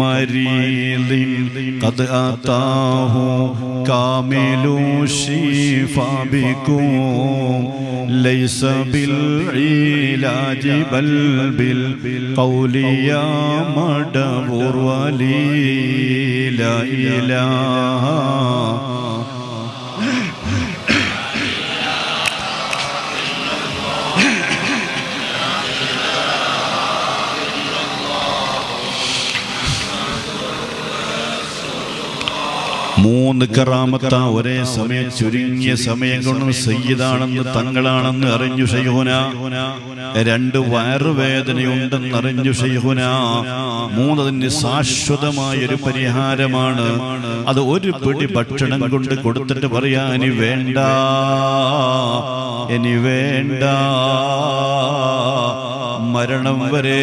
مريض قد أتاه كامل الشفاء بكم ليس بالعلاج بل بالقول يا مدبر ولي لا إله മൂന്ന് കറാമത്ത ഒരേ സമയം ചുരുങ്ങിയ സമയം കൊണ്ട് സയ്യിദാണെന്ന് തങ്ങളാണെന്ന് അറിഞ്ഞു ശൈഖുന. രണ്ട് വയറുവേദനയുണ്ടെന്ന് അറിഞ്ഞു ശൈഖുന. മൂന്നതിന് ശാശ്വതമായൊരു പരിഹാരമാണ്. അത് ഒരു പിടി ഭക്ഷണം കൊണ്ട് കൊടുത്തിട്ട് പറയാ ഇനി വേണ്ട, ഇനി വേണ്ട, മരണം വരെ